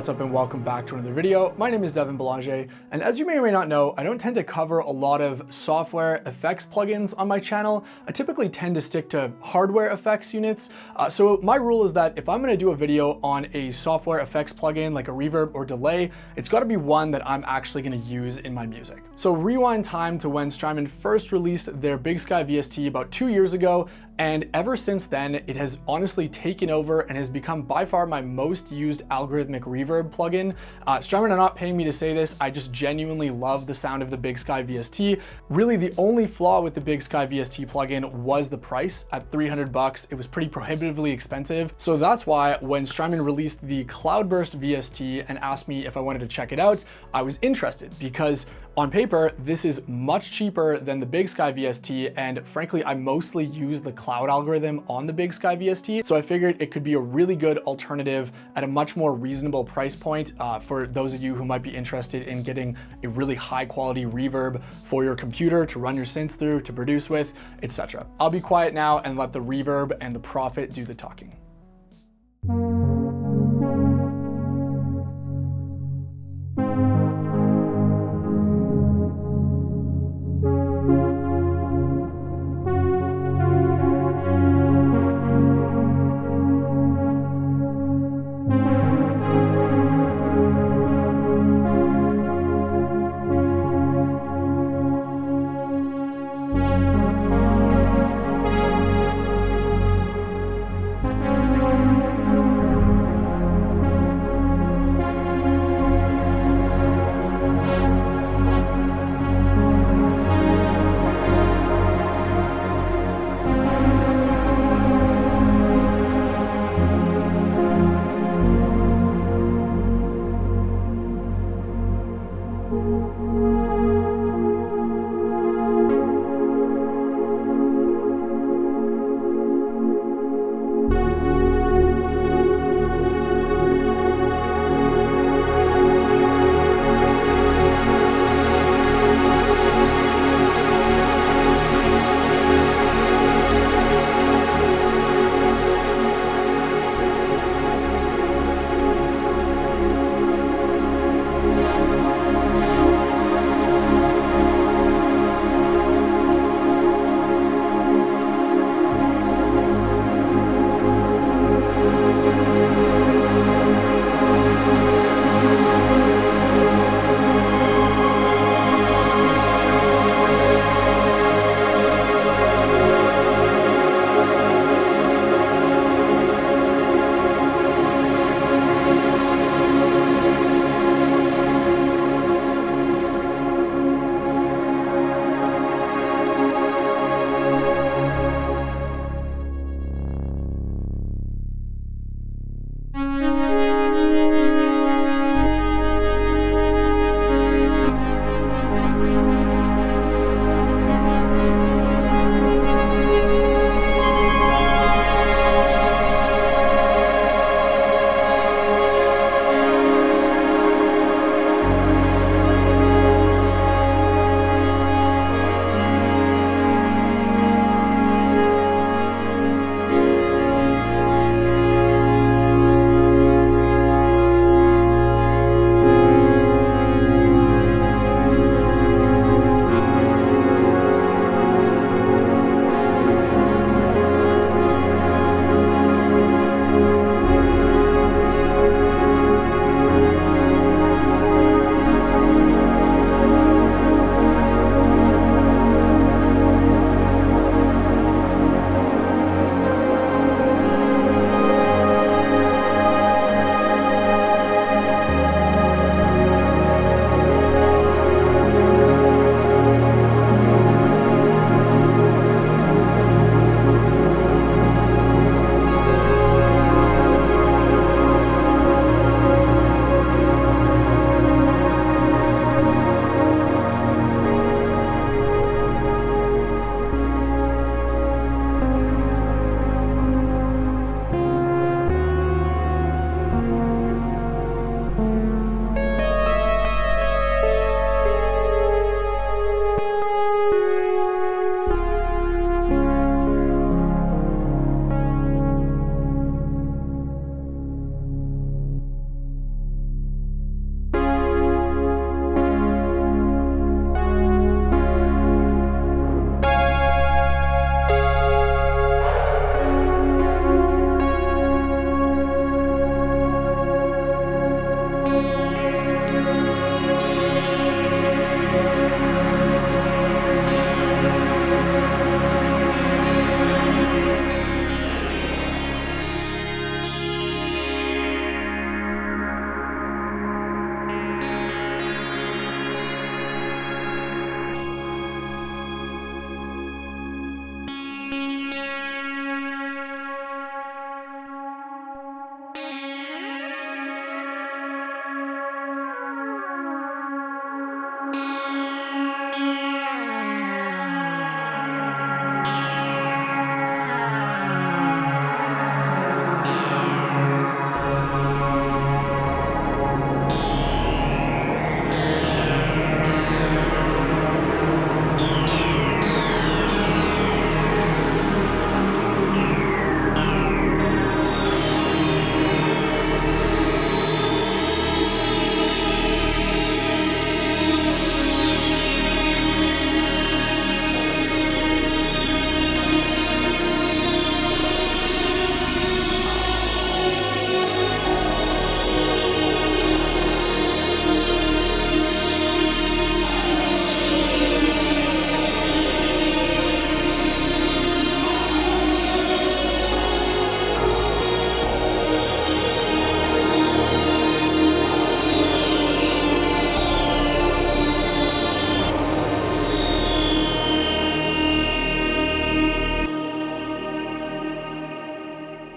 What's up and welcome back to another video. My name is Devin Belanger, and as you may or may not know, I don't tend to cover a lot of software effects plugins on my channel. I typically tend to stick to hardware effects units. So my rule is that if I'm gonna do a video on a software effects plugin like a reverb or delay, it's gotta be one that I'm actually gonna use in my music. So rewind time to when Strymon first released their Big Sky VST about 2 years ago, and ever since then, it has honestly taken over and has become by far my most used algorithmic reverb plugin. Strymon are not paying me to say this, I just genuinely love the sound of the Big Sky VST. Really, the only flaw with the Big Sky VST plugin was the price. At 300 bucks, it was pretty prohibitively expensive. So that's why when Strymon released the Cloudburst VST and asked me if I wanted to check it out, I was interested because on paper, this is much cheaper than the Big Sky VST, and frankly, I mostly use the cloud algorithm on the Big Sky VST, so I figured it could be a really good alternative at a much more reasonable price point for those of you who might be interested in getting a really high quality reverb for your computer to run your synths through, to produce with, etc. I'll be quiet now and let the reverb and the Prophet do the talking.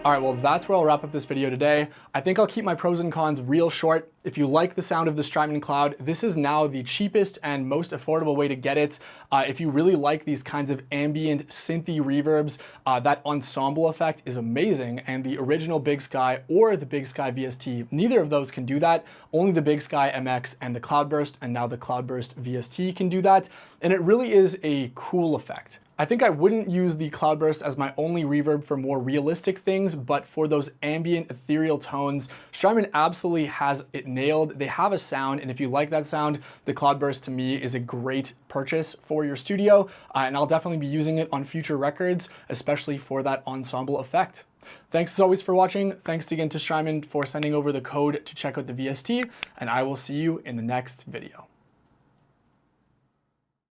All right, well, that's where I'll wrap up this video today. I think I'll keep my pros and cons real short. If you like the sound of the Strymon Cloud, this is now the cheapest and most affordable way to get it. If you really like these kinds of ambient synthy reverbs, that ensemble effect is amazing, and the original Big Sky or the Big Sky VST, neither of those can do that. Only the Big Sky MX and the Cloudburst, and now the Cloudburst VST can do that, and it really is a cool effect. I think I wouldn't use the Cloudburst as my only reverb for more realistic things, but for those ambient ethereal tones, Strymon absolutely has it nailed. They have a sound, and if you like that sound, the Cloudburst to me is a great purchase for your studio, and I'll definitely be using it on future records, especially for that ensemble effect. Thanks as always for watching. Thanks again to Strymon for sending over the code to check out the VST, and I will see you in the next video.